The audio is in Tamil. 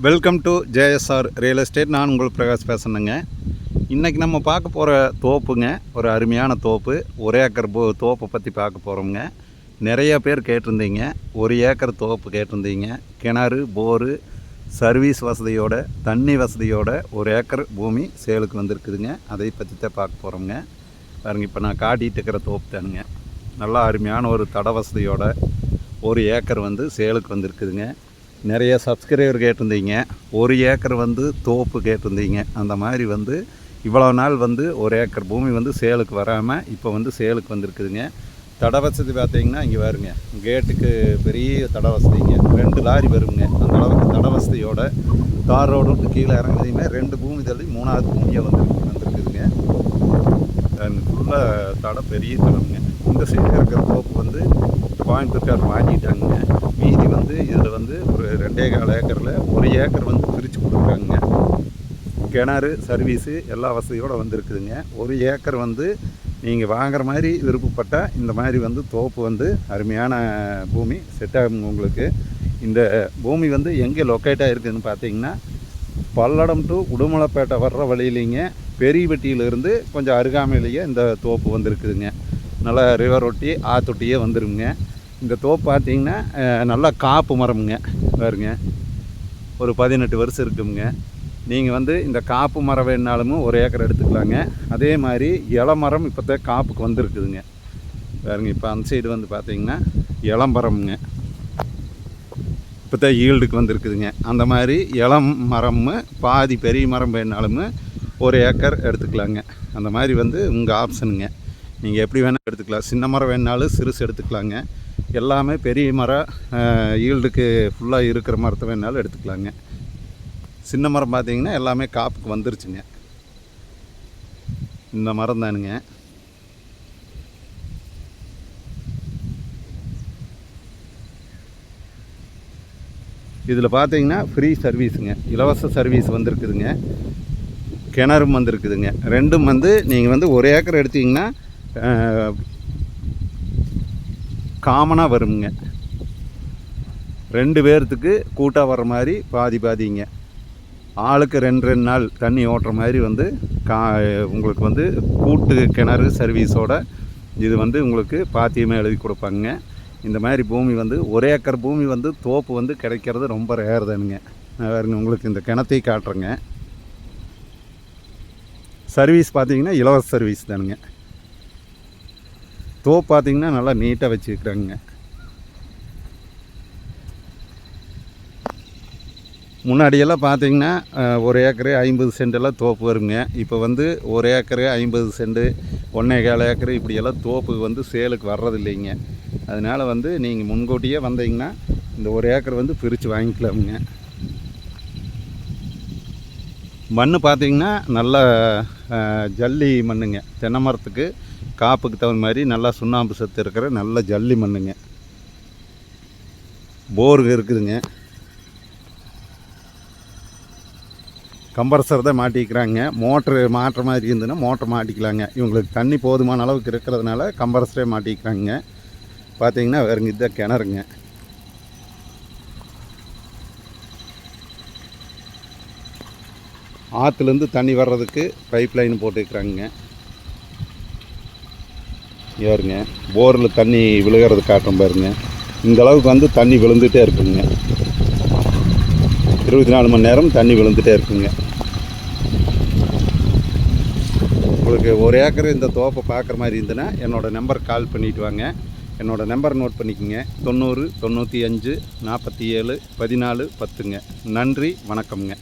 Welcome to JSR real estate. நான் உங்கள் பிரகாஷ் பேசணுங்க. இன்றைக்கி நம்ம பார்க்க போகிற தோப்புங்க, ஒரு அருமையான தோப்பு. 1 ஏக்கர் தோப்பை பற்றி பார்க்க போகிறோம்ங்க. நிறைய பேர் கேட்டிருந்தீங்க, 1 ஏக்கர் தோப்பு கேட்டிருந்தீங்க. கிணறு, போரு, சர்வீஸ் வசதியோட, தண்ணி வசதியோட 1 ஏக்கர் பூமி சேலுக்கு வந்திருக்குதுங்க. அதை பற்றி தான் பார்க்க போகிறோம்ங்க. பாருங்க, இப்போ நான் காட்டிகிட்டு இருக்கிற தோப்பு தானுங்க. நல்லா அருமையான ஒரு தட வசதியோட 1 ஏக்கர் சேலுக்கு வந்திருக்குதுங்க. நிறைய சப்ஸ்கிரைபர் கேட்டிருந்தீங்க, 1 ஏக்கர் தோப்பு கேட்டிருந்தீங்க. அந்த மாதிரி இவ்வளோ நாள் 1 ஏக்கர் பூமி சேலுக்கு வராமல் இப்போ சேலுக்கு வந்திருக்குதுங்க. தட வசதி பார்த்திங்கன்னா இங்கே வருங்க, கேட்டுக்கு பெரிய தட வசதிங்க. 2 லாரி வருங்க. அந்த அளவுக்கு தட வசதியோட தார் ரோடு கீழே இறங்குறதையுமே 2 பூமி தள்ளி 3ஆவது பூமியாக வந்திருக்குதுங்க. ஃபுல்லாக தடை, பெரிய தடவுங்க. இந்த சைடு இருக்கிற தோப்பு கோயம்புத்தூர்கார் வாங்கிட்டாங்க. மீதி இதில் ஒரு 2.25 ஏக்கரில் 1 ஏக்கர் பிரித்து கொடுக்குறாங்க. கிணறு, சர்வீஸு எல்லா வசதியோடு வந்திருக்குதுங்க. 1 ஏக்கர் நீங்கள் வாங்குற மாதிரி விருப்பப்பட்டால் இந்த மாதிரி தோப்பு அருமையான பூமி செட் ஆகும் உங்களுக்கு. இந்த பூமி எங்கே லொக்கேட்டாக இருக்குதுன்னு பார்த்தீங்கன்னா, பல்லடம் டு உடுமலைப்பேட்டை வர்ற வழியிலிங்க, பெரியவட்டியிலிருந்து கொஞ்சம் அருகாமையிலேயே இந்த தோப்பு வந்திருக்குதுங்க. நல்லா ரிவர் ஒட்டி ஆத்தொட்டியே வந்துருங்க. இந்த தோப்பு பார்த்திங்கன்னா நல்லா காப்பு மரம்ங்க. பாருங்க, ஒரு 18 வருஷம் இருக்குங்க. நீங்கள் இந்த காப்பு மரம் வேணுனாலும் 1 ஏக்கர் எடுத்துக்கலாங்க. அதே மாதிரி இளமரம் இப்போ தான் காப்புக்கு வந்திருக்குதுங்க. பாருங்க, இப்போ அந்த சைடு பார்த்திங்கன்னா இளம்பரம்ங்க, இப்போ தான் ஈல்டுக்கு வந்திருக்குதுங்க. அந்த மாதிரி இளம் மரம் பாதி பெரிய மரம் வேணுனாலும் 1 ஏக்கர் எடுத்துக்கலாங்க. அந்த மாதிரி உங்கள் ஆப்ஷனுங்க. நீங்கள் எப்படி வேணால் எடுத்துக்கலாம். சின்ன மரம் வேணுனாலும் சிறுசு எடுத்துக்கலாங்க. எல்லாமே பெரிய மரம் ஈல்டுக்கு ஃபுல்லாக இருக்கிற மரத்தை வேணுனாலும் எடுத்துக்கலாங்க. சின்ன மரம் பார்த்திங்கன்னா எல்லாமே காப்புக்கு வந்துருச்சுங்க. இந்த மரம் தானுங்க. இதில் பார்த்தீங்கன்னா ஃப்ரீ சர்வீஸுங்க, இலவச சர்வீஸ் வந்திருக்குதுங்க. கிணறும் வந்திருக்குதுங்க. ரெண்டும் நீங்கள் 1 ஏக்கர் எடுத்திங்கன்னா காமனாக வருங்க. 2 பேர்த்துக்கு கூட்டாக வர்ற மாதிரி பாதிங்க. ஆளுக்கு 2 நாள் தண்ணி ஓட்டுற மாதிரி உங்களுக்கு கூட்டு கிணறு சர்வீஸோட இது உங்களுக்கு பாத்தியமே எழுதி கொடுப்பாங்க. இந்த மாதிரி பூமி 1 ஏக்கர் பூமி தோப்பு கிடைக்கிறது ரொம்ப ரேர் தானுங்க. உங்களுக்கு இந்த கிணத்தை காட்டுறேங்க. சர்வீஸ் பார்த்திங்கன்னா இலவச சர்வீஸ் தானுங்க. தோப்பு பார்த்திங்கன்னா நல்லா நீட்டாக வச்சுருக்குறாங்க. முன்னாடியெல்லாம் பார்த்திங்கன்னா 1 ஏக்கரு 50 சென்டெல்லாம் தோப்பு வருங்க. இப்போ 1 ஏக்கரு 50 சென்ட் 1.25 ஏக்கரு இப்படியெல்லாம் தோப்பு சேலுக்கு வர்றதில்லைங்க. அதனால் நீங்கள் முன்கூட்டியே வந்தீங்கன்னா இந்த 1 ஏக்கர் பிரித்து வாங்கிக்கலாமுங்க. மண் பார்த்திங்கன்னா நல்லா ஜல்லி மண்ணுங்க. தென்னை மரத்துக்கு காப்புக்கு தகுந்த மாதிரி நல்லா சுண்ணாம்பு சத்து இருக்கிற நல்ல ஜல்லி மண்ணுங்க. போருங்க இருக்குதுங்க. கம்ப்ரஸர் தான் மாட்டிக்கிறாங்க. மோட்ரு மாட்டுற மாதிரி இருந்ததுன்னா மோட்ரு மாட்டிக்கலாங்க. இவங்களுக்கு தண்ணி போதுமான அளவுக்கு இருக்கிறதுனால கம்ப்ரஸரே மாட்டிக்கிறாங்க. பார்த்திங்கன்னா வேறுங்க இதுதான் கிணறுங்க. ஆற்றுலேருந்து தண்ணி வர்றதுக்கு பைப் லைன் போட்டுக்கிறாங்க. ஏறுங்க, போரில் தண்ணி விழுகிறது காட்டுறோம் பாருங்க. இந்த அளவுக்கு தண்ணி விழுந்துகிட்டே இருக்குங்க. 24 மணி நேரம் தண்ணி விழுந்துகிட்டே இருக்குங்க. உங்களுக்கு 1 ஏக்கர் இந்த தோப்பை பார்க்குற மாதிரி இருந்ததுன்னா என்னோடய நம்பருக்கு கால் பண்ணிவிட்டு வாங்க. என்னோடய நம்பர் நோட் பண்ணிக்கோங்க, 90 95 47 14 10ங்க. நன்றி, வணக்கம்ங்க.